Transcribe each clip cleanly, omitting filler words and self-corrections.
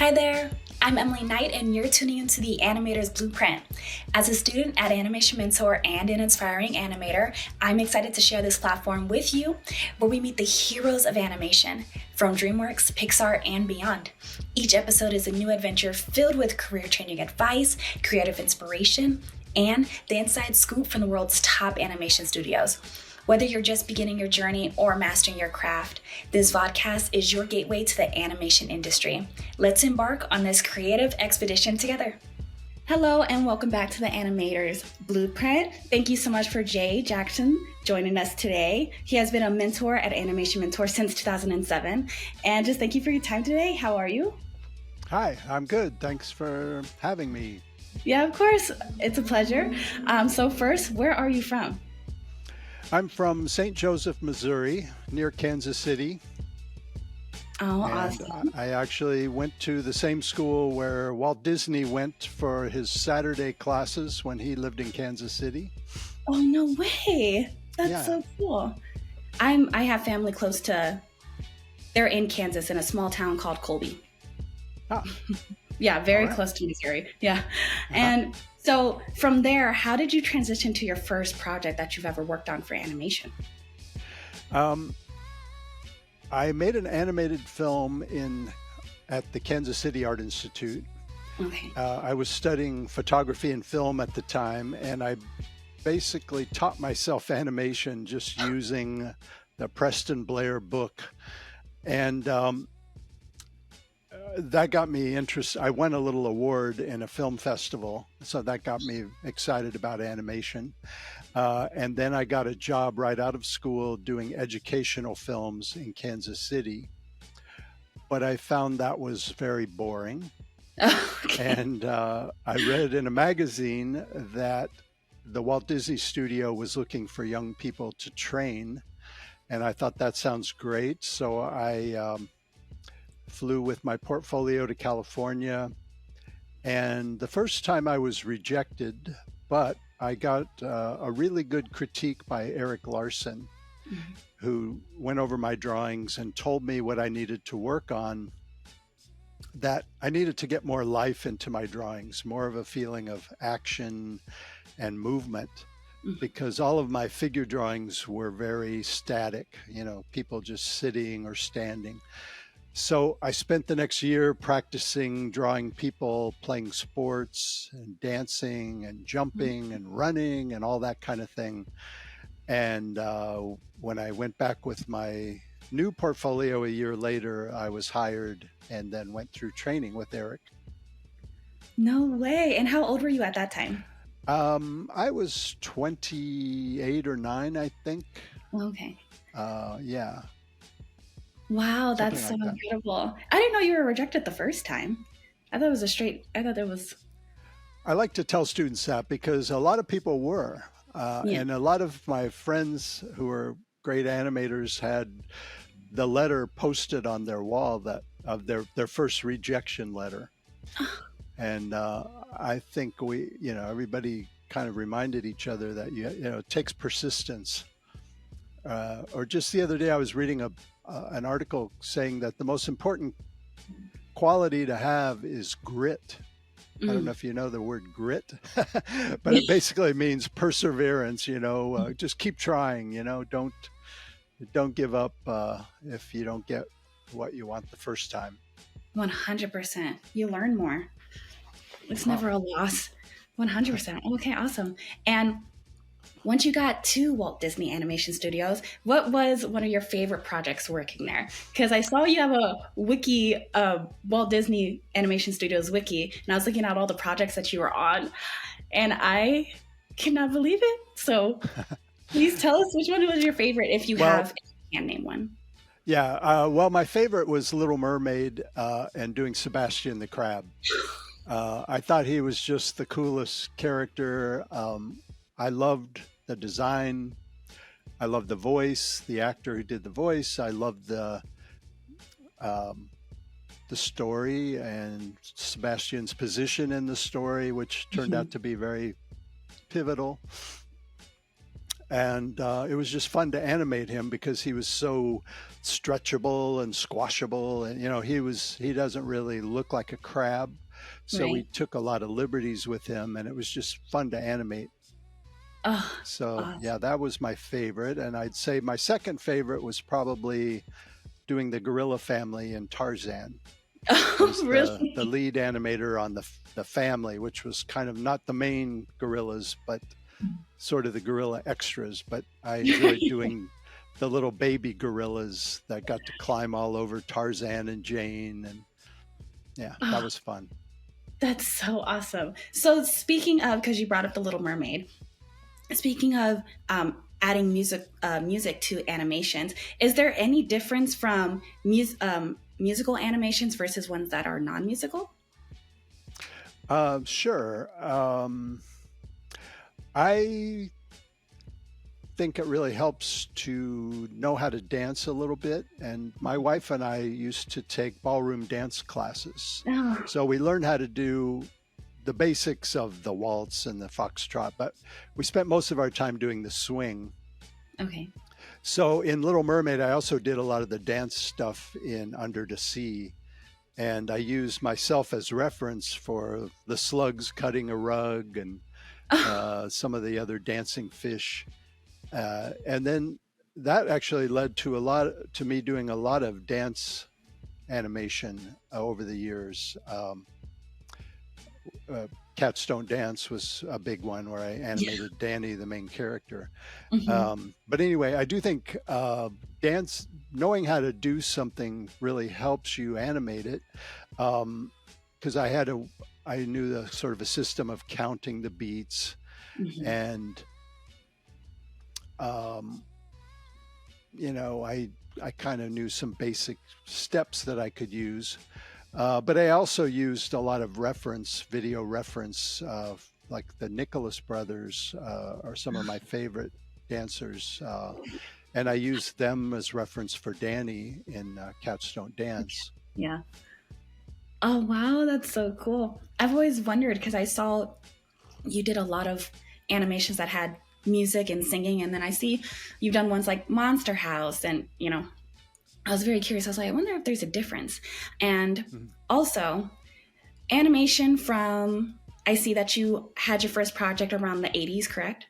Hi there, I'm Emily Knight, and you're tuning into the Animator's Blueprint. As a student at Animation Mentor and an inspiring animator, I'm excited to share this platform with you where we meet the heroes of animation from DreamWorks, Pixar, and beyond. Each episode is a new adventure filled with career-changing advice, creative inspiration, and the inside scoop from the world's top animation studios. Whether you're just beginning your journey or mastering your craft, this vodcast is your gateway to the animation industry. Let's embark on this creative expedition together. Hello and welcome back to the Animator's Blueprint. Thank you so much for Jay Jackson joining us today. He has been a mentor at Animation Mentor since 2007. And just thank you for your time today. How are you? Hi, I'm good. Thanks for having me. Yeah, of course. It's a pleasure. So first, where are you from? I'm from St. Joseph, Missouri, near Kansas City. Oh, And awesome. I actually went to the same school where Walt Disney went for his Saturday classes when he lived in Kansas City. Oh, no way. That's Yeah. so cool. I have family close to, they're in Kansas in a small town called Colby. Ah, Yeah, very all right. close to Missouri. Yeah. Uh-huh. And so from there, how did you transition to your first project that you've ever worked on for animation? Um, I made an animated film at the Kansas City Art Institute. Okay. I was studying photography and film at the time, and I basically taught myself animation just using the Preston Blair book. And that got me interested. I won a little award in a film festival, so that got me excited about animation. And then I got a job right out of school doing educational films in Kansas City. But I found that was very boring. Okay. And I read in a magazine that the Walt Disney Studio was looking for young people to train. And I thought that sounds great. So I flew with my portfolio to California. And the first time I was rejected, but I got a really good critique by Eric Larson, Mhm. who went over my drawings and told me what I needed to work on, that I needed to get more life into my drawings, more of a feeling of action and movement, Mhm. because all of my figure drawings were very static, people just sitting or standing. So I spent the next year practicing drawing people playing sports and dancing and jumping and running and all that kind of thing. And when I went back with my new portfolio a year later, I was hired and then went through training with Eric. No way. And how old were you at that time? I was 28 or 9, I think. Okay. Yeah, Wow, that's something so like that. incredible. I didn't know you were rejected the first time. I thought it was, I like to tell students that because a lot of people were, yeah. and a lot of my friends who are great animators had the letter posted on their wall that of their first rejection letter. And I think everybody kind of reminded each other that it takes persistence. Or just the other day, I was reading an article saying that the most important quality to have is grit. I don't know if you know the word grit, but it basically means perseverance. Just keep trying. Don't give up if you don't get what you want the first time. 100%. You learn more. It's Oh, never a loss. 100%. Okay, awesome. And once you got to Walt Disney Animation Studios, what was one of your favorite projects working there? Because I saw you have a wiki, Walt Disney Animation Studios wiki, and I was looking at all the projects that you were on, and I cannot believe it. So please tell us which one was your favorite, if you well, have, if you can name one. yeah. Well, my favorite was Little Mermaid and doing Sebastian the Crab. I thought he was just the coolest character. I loved the design. I loved the voice, the actor who did the voice. I loved um, the story and Sebastian's position in the story, which turned Mhm. out to be very pivotal. and it was just fun to animate him because he was so stretchable and squashable, and he doesn't really look like a crab, so we Right. took a lot of liberties with him, and it was just fun to animate. Oh, So awesome. yeah, that was my favorite, and I'd say my second favorite was probably doing the gorilla family in Tarzan. Oh, Was the really? lead animator on the family, which was kind of not the main gorillas, but sort of the gorilla extras. But I enjoyed doing the little baby gorillas that got to climb all over Tarzan and Jane, and yeah, that Oh, was fun. that's so awesome. So speaking of, because you brought up the Little Mermaid, speaking of adding music to animations, is there any difference from musical animations versus ones that are non-musical? Sure. I think it really helps to know how to dance a little bit. And my wife and I used to take ballroom dance classes. Oh, So we learned how to do the basics of the waltz and the foxtrot, but we spent most of our time doing the swing. okay. So in Little Mermaid, I also did a lot of the dance stuff in Under the Sea. And I used myself as reference for the slugs cutting a rug and some of the other dancing fish. And then that actually led to me doing a lot of dance animation over the years. Uh, Cats Don't Dance was a big one where I Yeah. animated Danny, the main character. Hmm. But anyway, I do think dance, knowing how to do something really helps you animate it. Because I knew the sort of a system of counting the beats, Hmm. and um, I kind of knew some basic steps that I could use. But I also used a lot of video reference, like the Nicholas brothers are some of my favorite dancers. And I used them as reference for Danny in Cats Don't Dance. Yeah. Oh, wow, that's so cool. I've always wondered because I saw you did a lot of animations that had music and singing, and then I see you've done ones like Monster House, and I was very curious. I was like, I wonder if there's a difference. And Mhm. also, animation from, I see that you had your first project around the 80s, correct?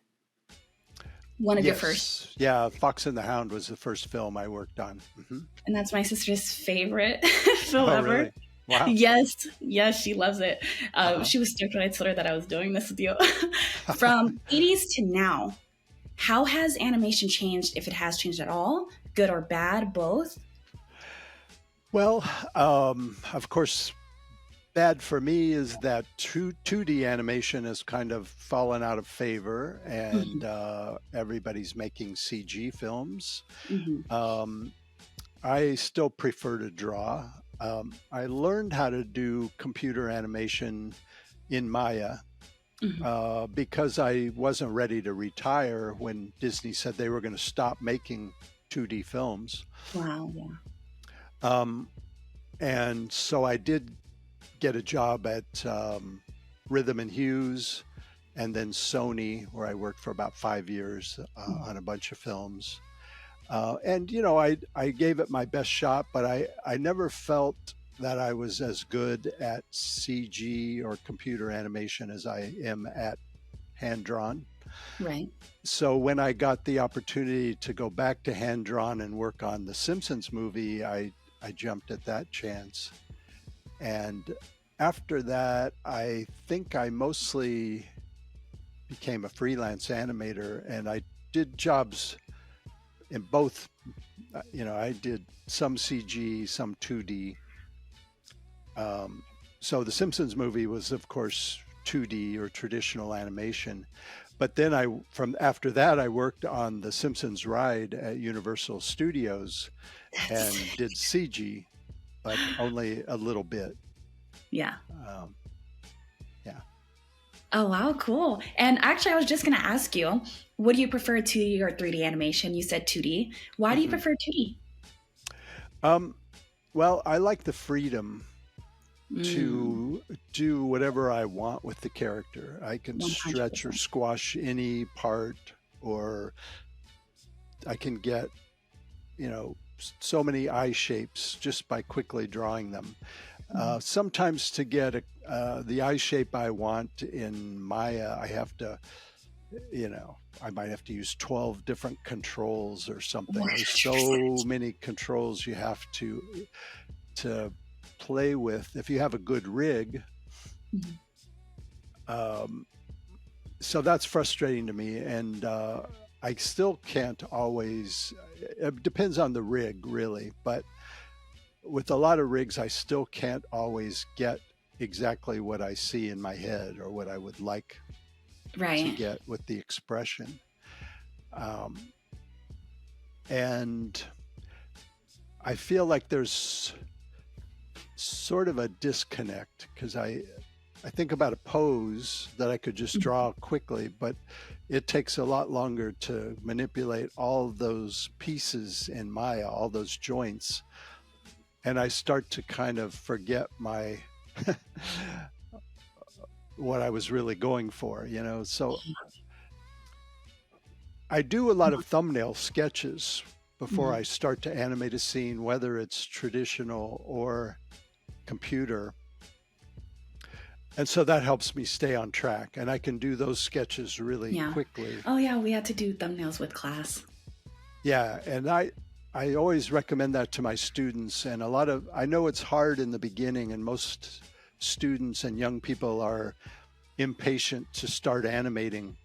One of your first. Yes. Yeah. Fox and the Hound was the first film I worked on. Hmm. And that's my sister's favorite film Oh, ever. really? Wow. Yes, yes, she loves it. Uh She was stoked when I told her that I was doing this with you. From 80s to now, how has animation changed, if it has changed at all? Good or bad, both? Well, of course, bad for me is that 2D animation has kind of fallen out of favor, and Hmm. everybody's making CG films. Hmm. Um, I still prefer to draw. I learned how to do computer animation in Maya Hmm. because I wasn't ready to retire when Disney said they were going to stop making 2D films. Wow, yeah. Um, and so I did get a job at Rhythm and Hughes, and then Sony, where I worked for about 5 years on a bunch of films. And I gave it my best shot, but I never felt that I was as good at CG or computer animation as I am at hand drawn. Right. So when I got the opportunity to go back to hand drawn and work on the Simpsons movie, I jumped at that chance. And after that, I think I mostly became a freelance animator, and I did jobs in both. I did some CG, some 2D. Um, so the Simpsons movie was, of course, 2D or traditional animation. But then from after that, I worked on the Simpsons ride at Universal Studios That's, and did CG, but only a little bit. yeah. Um, yeah. Oh, wow, cool. And actually, I was just going to ask you, would you prefer 2D or 3D animation? You said 2D. Why do you Hmm. prefer 2D? Um, well, I like the freedom Mm, to do whatever I want with the character. I can stretch or 100%. squash any part or I can get, so many eye shapes just by quickly drawing them. Sometimes to get the eye shape I want in Maya, I have to, I might have to use 12 different controls or something. There's so many controls you have to play with if you have a good rig. So that's frustrating to me, and I still can't always, it depends on the rig really, but with a lot of rigs, I still can't always get exactly what I see in my head or what I would like to get with the expression. And I feel like there's sort of a disconnect, because I think about a pose that I could just draw quickly, but it takes a lot longer to manipulate all those pieces in Maya, all those joints. And I start to kind of forget my what I was really going for, So I do a lot of thumbnail sketches before I start to animate a scene, whether it's traditional or computer. And so that helps me stay on track, and I can do those sketches really quickly. Oh yeah, we had to do thumbnails with class. Yeah, and I always recommend that to my students, and I know it's hard in the beginning, and most students and young people are impatient to start animating.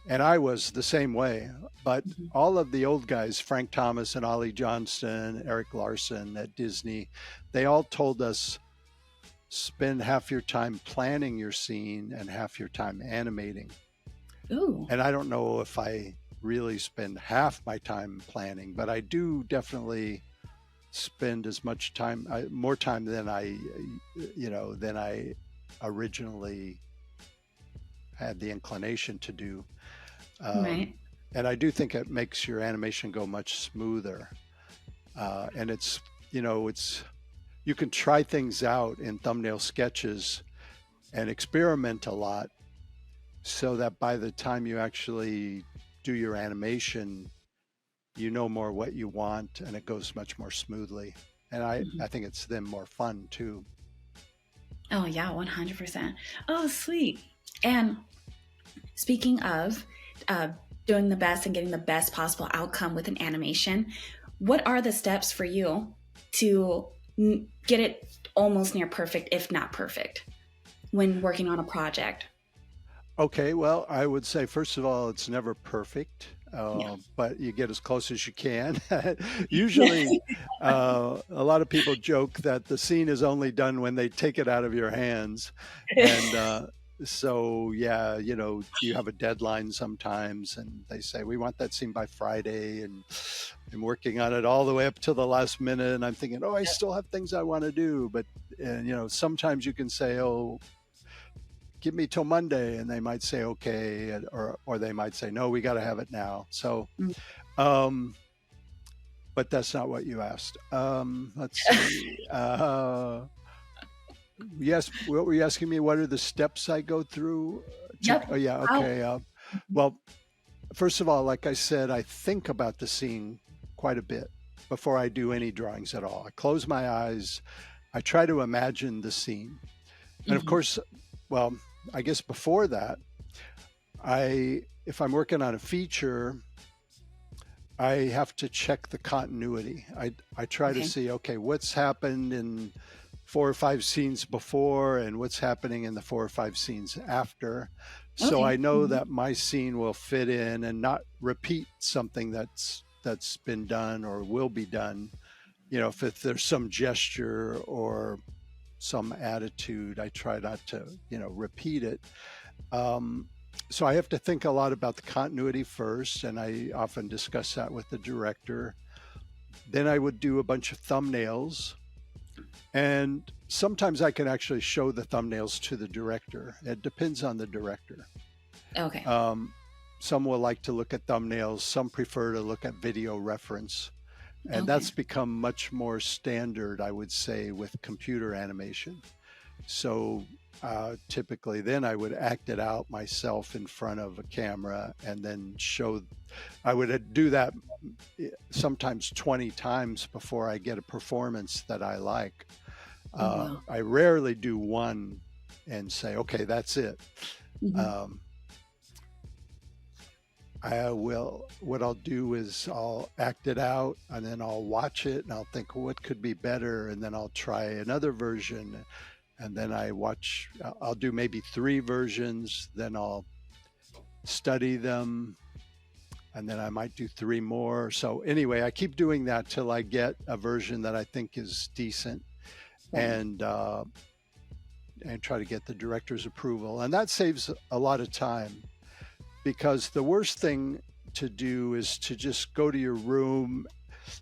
And I was the same way, but all of the old guys, Frank Thomas and Ollie Johnston, Eric Larson at Disney, they all told us, spend half your time planning your scene and half your time animating. Ooh. And I don't know if I really spend half my time planning, but I do definitely spend as much time, more time than I originally had the inclination to do. And I do think it makes your animation go much smoother. And it's, you can try things out in thumbnail sketches and experiment a lot, so that by the time you actually do your animation, you know more what you want, and it goes much more smoothly. And I think it's then more fun too. Oh yeah, 100%. Oh, sweet. And speaking of doing the best and getting the best possible outcome with an animation, what are the steps for you to get it almost near perfect, if not perfect, when working on a project? Okay, well, I would say, first of all, it's never perfect, but you get as close as you can. Usually, a lot of people joke that the scene is only done when they take it out of your hands. And so, yeah, you have a deadline sometimes, and they say, we want that scene by Friday, and I'm working on it all the way up to the last minute, and I'm thinking, I still have things I want to do. But, sometimes you can say, give me till Monday, and they might say, okay, or they might say, no, we got to have it now. So, but that's not what you asked. Let's see. Yes, what were you asking me? What are the steps I go through? Yep. Oh, yeah. Okay. Well, first of all, like I said, I think about the scene quite a bit before I do any drawings at all. I close my eyes. I try to imagine the scene. And of course, well, I guess before that, if I'm working on a feature, I have to check the continuity. I try to see, okay, what's happened in 4 or 5 scenes before, and what's happening in the 4 or 5 scenes after. So I know that my scene will fit in and not repeat something that's been done or will be done. If there's some gesture or some attitude, I try not to, repeat it. So I have to think a lot about the continuity first, and I often discuss that with the director. Then I would do a bunch of thumbnails, and sometimes I can actually show the thumbnails to the director. It depends on the director. Okay. Some will like to look at thumbnails. Some prefer to look at video reference. And that's become much more standard, I would say, with computer animation. So typically then I would act it out myself in front of a camera and then show. I would do that sometimes 20 times before I get a performance that I like. Oh, wow. I rarely do one and say, okay, that's it. Mhm. What I'll do is I'll act it out and then I'll watch it and I'll think, what could be better? And then I'll try another version. And then I'll do maybe 3 versions, then I'll study them, and then I might do 3 more. So anyway, I keep doing that till I get a version that I think is decent, Right. and try to get the director's approval. And that saves a lot of time, because the worst thing to do is to just go to your room,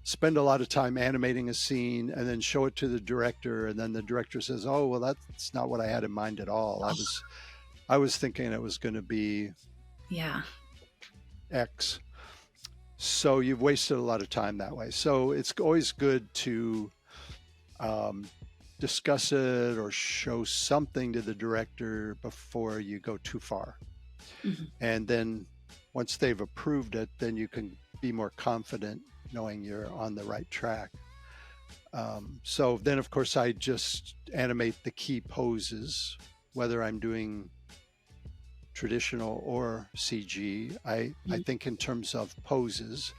spend a lot of time animating a scene, and then show it to the director, and then the director says, oh, well, that's not what I had in mind at all. I was thinking it was going to be Yeah. X. So you've wasted a lot of time that way. So it's always good to discuss it or show something to the director before you go too far. Mhm. And then once they've approved it, then you can be more confident knowing you're on the right track. So then, of course, I just animate the key poses, whether I'm doing traditional or CG. I think in terms of poses,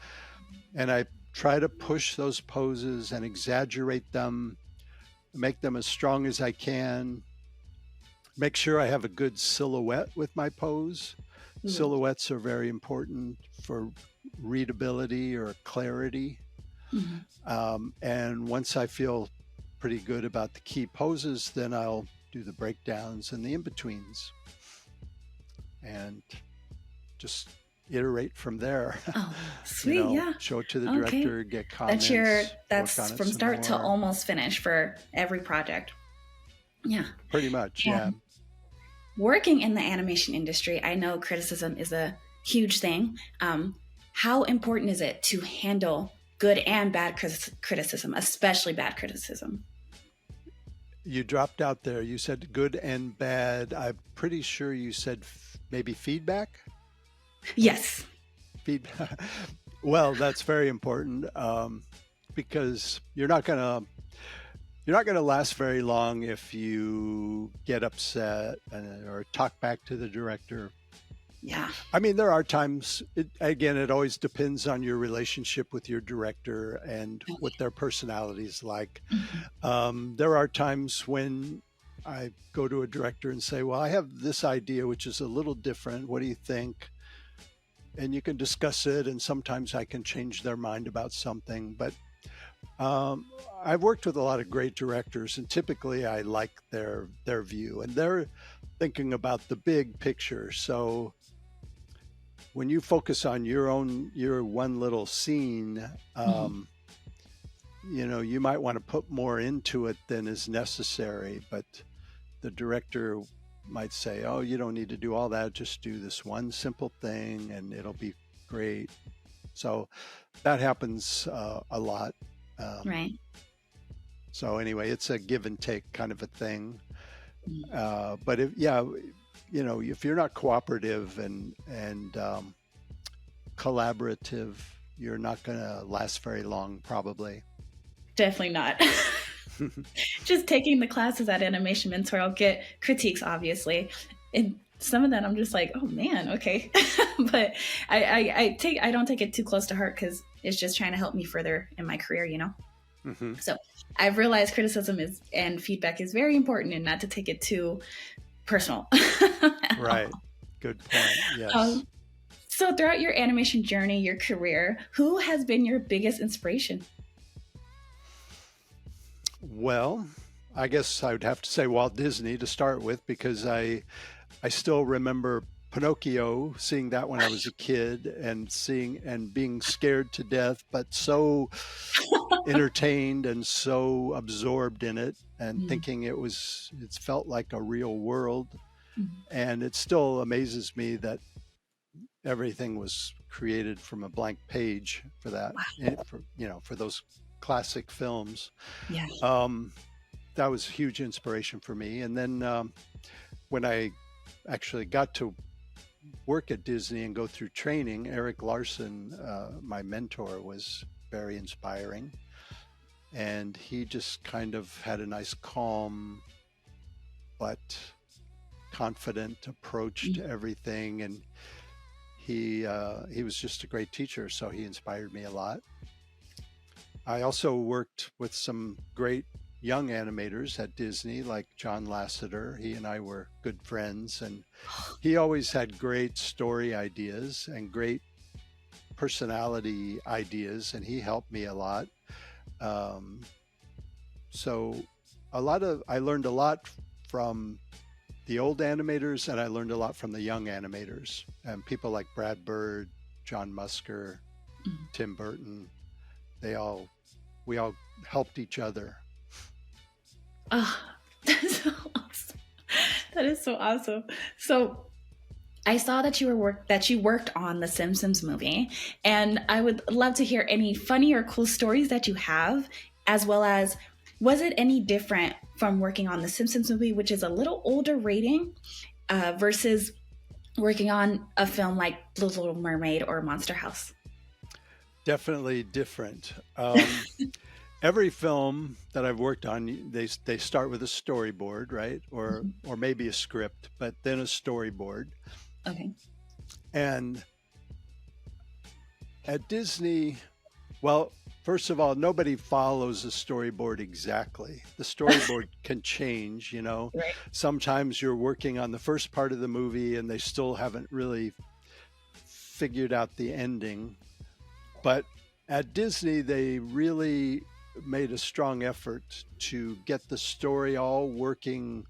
and I try to push those poses and exaggerate them, make them as strong as I can, make sure I have a good silhouette with my pose. Ooh. Silhouettes are very important for readability or clarity. And once I feel pretty good about the key poses, then I'll do the breakdowns and the in-betweens and just iterate from there. Oh, sweet. Yeah. Show it to the Okay. director, get comments. That's from start to almost finish for every project. Yeah. Pretty much, yeah. Working in the animation industry, I know criticism is a huge thing. How important is it to handle good and bad criticism, especially bad criticism? You dropped out there. You said good and bad. I'm pretty sure you said maybe feedback? Yes. Feedback. Well, that's very important, because you're not going to last very long if you get upset or talk back to the director. Yeah. I mean, there are times, it always depends on your relationship with your director and what their personality is like. There are times when I go to a director and say, well, I have this idea, which is a little different. What do you think? And you can discuss it. And sometimes I can change their mind about something. But I've worked with a lot of great directors, and typically I like their view, and they're thinking about the big picture. So when you focus on your one little scene, you might want to put more into it than is necessary, but the director might say, oh, you don't need to do all that, just do this one simple thing and it'll be great. So that happens a lot. Right. So anyway, it's a give and take kind of a thing. But if you're not cooperative and collaborative, you're not going to last very long, probably. Definitely not. Just taking the classes at Animation Mentor, I'll get critiques, obviously, and some of that I'm just like, oh man, okay. But I don't take it too close to heart, because it's just trying to help me further in my career, So I've realized criticism and feedback is very important, and not to take it too personal. Right. Good point. Yes. So throughout your animation journey, your career, who has been your biggest inspiration? Well, I guess I would have to say Walt Disney to start with, because I still remember Pinocchio, seeing that when I was a kid, and being scared to death, but so entertained and so absorbed in it, and thinking it felt like a real world. And it still amazes me that everything was created from a blank page for that. Wow. For those classic films. Yeah. that was huge inspiration for me. And then when I actually got to work at Disney and go through training, Eric Larson, my mentor, was very inspiring. And he just kind of had a nice, calm, but confident approach to everything. And he was just a great teacher, so he inspired me a lot. I also worked with some great young animators at Disney, like John Lasseter. He and I were good friends, and he always had great story ideas and great personality ideas, and he helped me a lot. So I learned a lot from the old animators, and I learned a lot from the young animators, and people like Brad Bird, John Musker, Tim Burton. We all helped each other. Oh, that's so awesome. That is so awesome. So I saw that you worked on the Simpsons movie, and I would love to hear any funny or cool stories that you have, as well as, was it any different from working on the Simpsons movie, which is a little older rating, versus working on a film like Little Mermaid or Monster House? Definitely different. Every film that I've worked on, they start with a storyboard, right? Or maybe a script, but then a storyboard. Okay. And at Disney, well, first of all, nobody follows the storyboard exactly. The storyboard can change, you know. Right. Sometimes you're working on the first part of the movie and they still haven't really figured out the ending. But at Disney, they really made a strong effort to get the story all working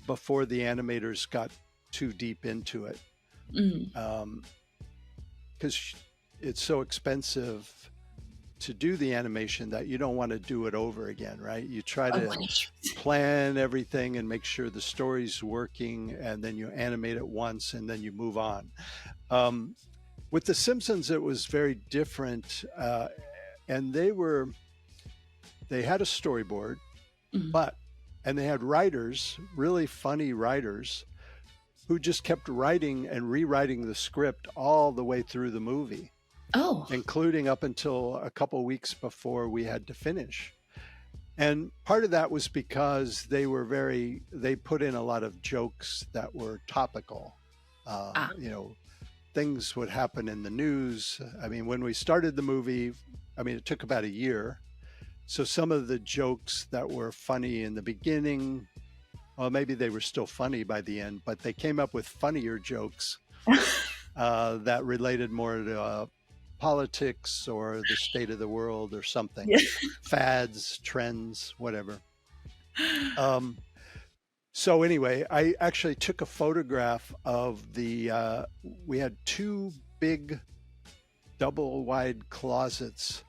before the animators got too deep into it. Because it's so expensive to do the animation that you don't want to do it over again, right? You try to plan everything and make sure the story's working, and then you animate it once and then you move on. With The Simpsons, it was very different, and they had a storyboard, and they had writers, really funny writers, who just kept writing and rewriting the script all the way through the movie. Oh. Including up until a couple weeks before we had to finish. And part of that was because they put in a lot of jokes that were topical. You know, things would happen in the news. I mean, when we started the movie, it took about a year. So some of the jokes that were funny in the beginning, well, maybe they were still funny by the end, but they came up with funnier jokes that related more to politics or the state of the world or something. Fads, trends, whatever. So anyway, I actually took a photograph of we had two big double wide closets,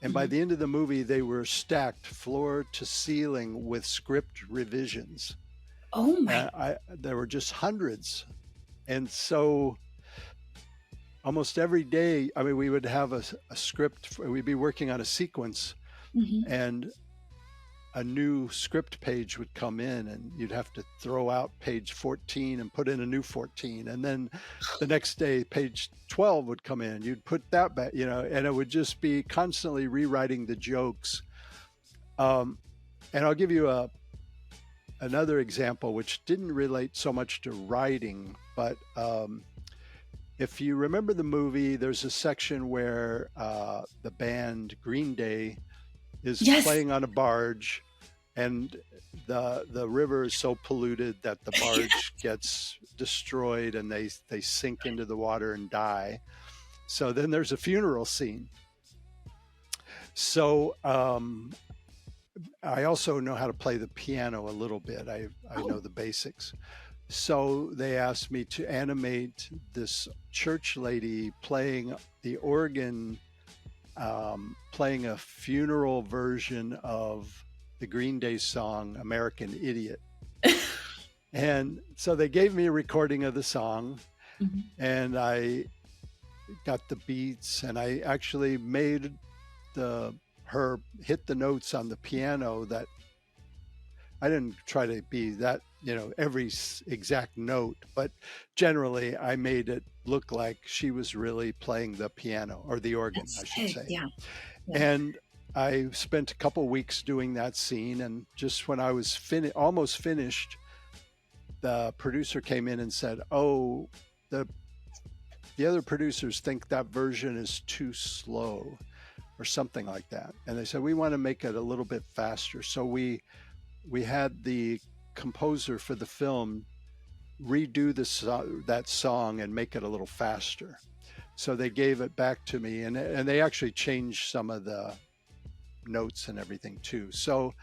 and by the end of the movie they were stacked floor to ceiling with script revisions. Oh my. There were just hundreds. And so almost every day, we would have a script, we'd be working on a sequence, and a new script page would come in, and you'd have to throw out page 14 and put in a new 14. And then the next day, page 12 would come in, you'd put that back, and it would just be constantly rewriting the jokes. And I'll give you another example, which didn't relate so much to writing, but if you remember the movie, there's a section where the band Green Day is playing on a barge, and the river is so polluted that the barge gets destroyed and they sink into the water and die. So then there's a funeral scene. So I also know how to play the piano a little bit. I know the basics. So they asked me to animate this church lady playing the organ, playing a funeral version of the Green Day song, American Idiot. And so they gave me a recording of the song, and I got the beats, and I actually made her hit the notes on the piano that I didn't try to be that, every exact note, but generally I made it look like she was really playing the piano or the organ, That's I should sick. say. Yeah. Yeah. And I spent a couple weeks doing that scene, and just when I was almost finished, the producer came in and said, "Oh, the other producers think that version is too slow," or something like that. And they said, "We want to make it a little bit faster." So we had the composer for the film redo that song and make it a little faster. So they gave it back to me, and they actually changed some of the notes and everything too. So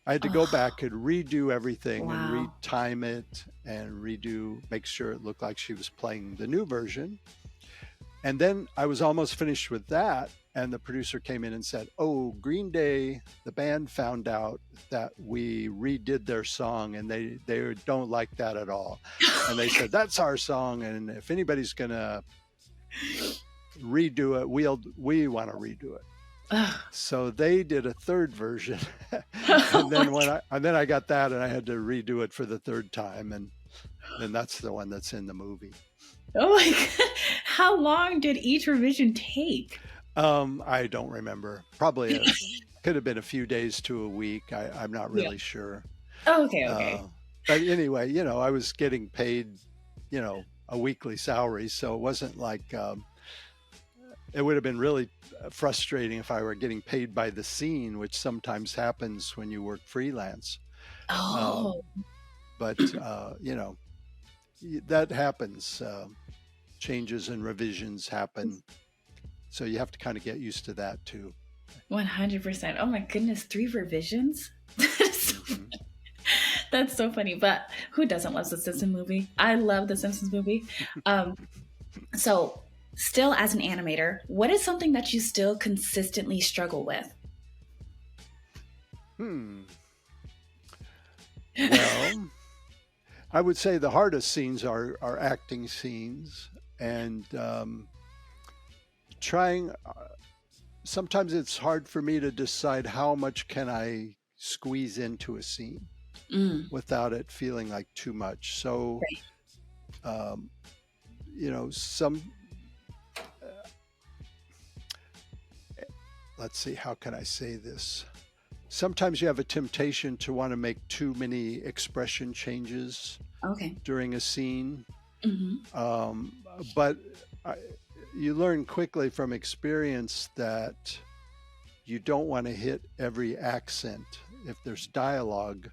I had to go Oh, back and redo everything and wow. retime it and make sure it looked like she was playing the new version. And then I was almost finished with that. And the producer came in and said, "Oh, Green Day, the band, found out that we redid their song, and they don't like that at all. And they said, that's our song. And if anybody's going to redo it, we want to redo it." Ugh. So they did a third version. Oh And my then I got that, and I had to redo it for the third time. And then that's the one that's in the movie. Oh my God. How long did each revision take? I don't remember. Probably could have been a few days to a week. I'm not Yeah. really sure. Oh, okay. Okay. But anyway, I was getting paid, a weekly salary. So it wasn't like it would have been really frustrating if I were getting paid by the scene, which sometimes happens when you work freelance. Oh, But, that happens. Changes and revisions happen. So you have to kind of get used to that too. 100%. Oh my goodness. 3 revisions? Mhm. That's so funny. But who doesn't love the Simpsons movie? I love the Simpsons movie. So, still as an animator, what is something that you still consistently struggle with? Well, I would say the hardest scenes are acting scenes, and trying. Sometimes it's hard for me to decide how much can I squeeze into a scene Mm, without it feeling like too much. So, right. um, some. Let's see, how can I say this? Sometimes you have a temptation to want to make too many expression changes Okay. during a scene. Mm-hmm. But you learn quickly from experience that you don't want to hit every accent. If there's dialogue,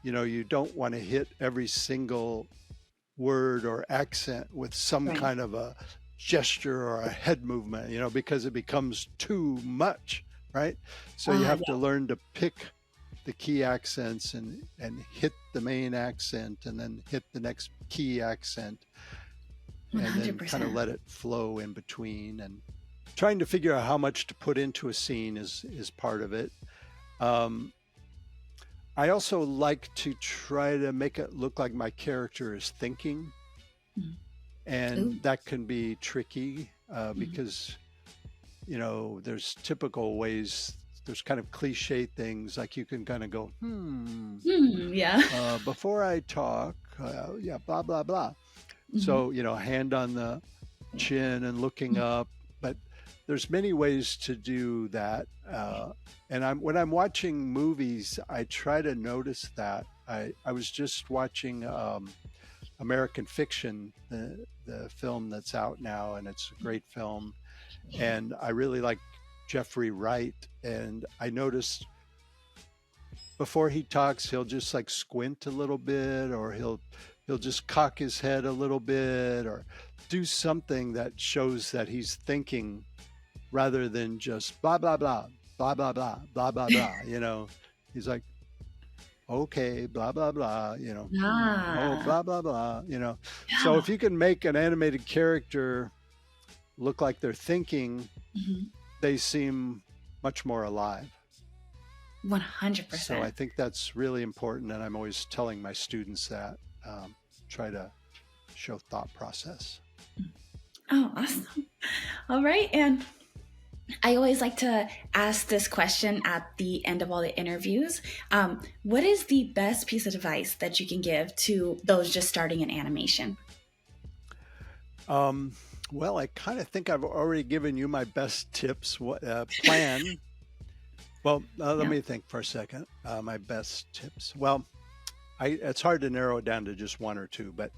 you don't want to hit every single word or accent with some Right. kind of a gesture or a head movement, because it becomes too much, right? So you have to Yeah. learn to pick the key accents and hit the main accent and then hit the next key accent and then kind of 100%. let it flow in between. And trying to figure out how much to put into a scene is part of it. I also like to try to make it look like my character is thinking, Mm. and Ooh. that can be tricky because there's typical ways. There's kind of cliche things like you can kind of go, Yeah. before I talk, yeah, blah blah blah. Mm-hmm. So hand on the chin and looking up, but there's many ways to do that. And when I'm watching movies, I try to notice that. I was just watching American Fiction, the film that's out now, and it's a great film. And I really like Jeffrey Wright, and I noticed before he talks, he'll just like squint a little bit, or he'll just cock his head a little bit, or do something that shows that he's thinking rather than just blah blah blah blah blah blah blah blah blah. He's like, okay, blah blah blah, oh, Ah. blah blah blah. So Yeah. if you can make an animated character look like they're thinking, Mm-hmm. they seem much more alive. So I 100%. think that's really important, and I'm always telling my students that, try to show thought process. Oh, awesome. All right. And I always like to ask this question at the end of all the interviews. What is the best piece of advice that you can give to those just starting in animation? Well, I kind of think I've already given you my best tips. What plan? Well, let Yeah. me think for a second. My best tips. Well, it's hard to narrow it down to just one or two, but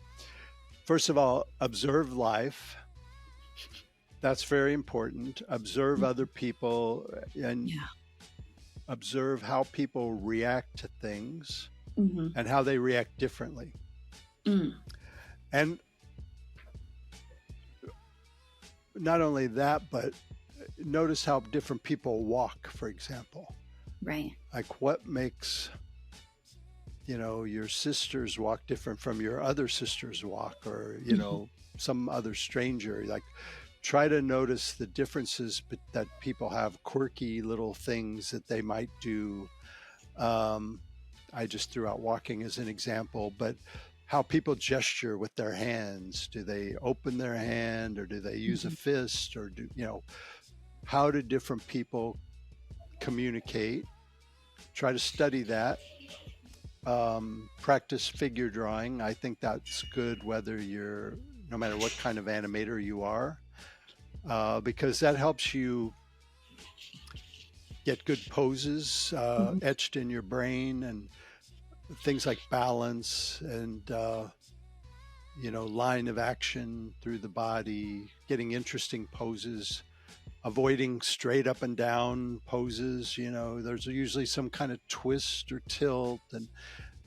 first of all, observe life. That's very important. Observe other people and Yeah. observe how people react to things Mm-hmm. and how they react differently. Mm. And not only that, but notice how different people walk, for example. Right. Like what makes, your sisters walk different from your other sisters walk, or, some other stranger. Like try to notice the differences that people have, quirky little things that they might do. I just threw out walking as an example, but how people gesture with their hands. Do they open their hand or do they use a fist, or how do different people communicate? Try to study that. Practice figure drawing. I think that's good no matter what kind of animator you are, because that helps you get good poses etched in your brain, and things like balance and line of action through the body, getting interesting poses, avoiding straight up and down poses. There's usually some kind of twist or tilt, and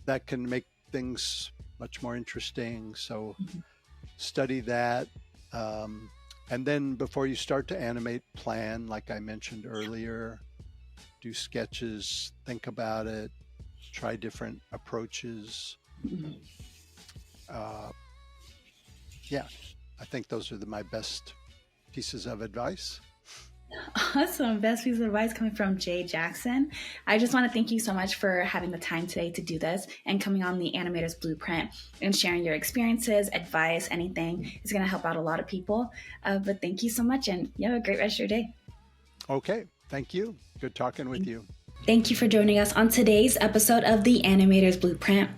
that can make things much more interesting. So study that. And then before you start to animate, plan, like I mentioned earlier, do sketches, think about it, try different approaches. Yeah, I think those are my best pieces of advice. Awesome. Best piece of advice coming from Jay Jackson. I just want to thank you so much for having the time today to do this and coming on the Animator's Blueprint and sharing your experiences, advice, anything. It's going to help out a lot of people. But thank you so much, and you have a great rest of your day. Okay. Thank you. Good talking with you. Thank you for joining us on today's episode of the Animator's Blueprint.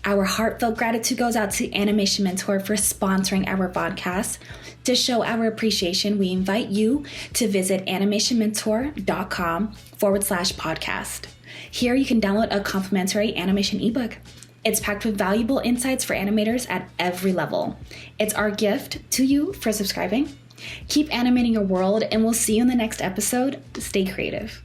Our heartfelt gratitude goes out to Animation Mentor for sponsoring our podcast. To show our appreciation, we invite you to visit animationmentor.com/podcast. Here you can download a complimentary animation ebook. It's packed with valuable insights for animators at every level. It's our gift to you for subscribing. Keep animating your world, and we'll see you in the next episode. Stay creative.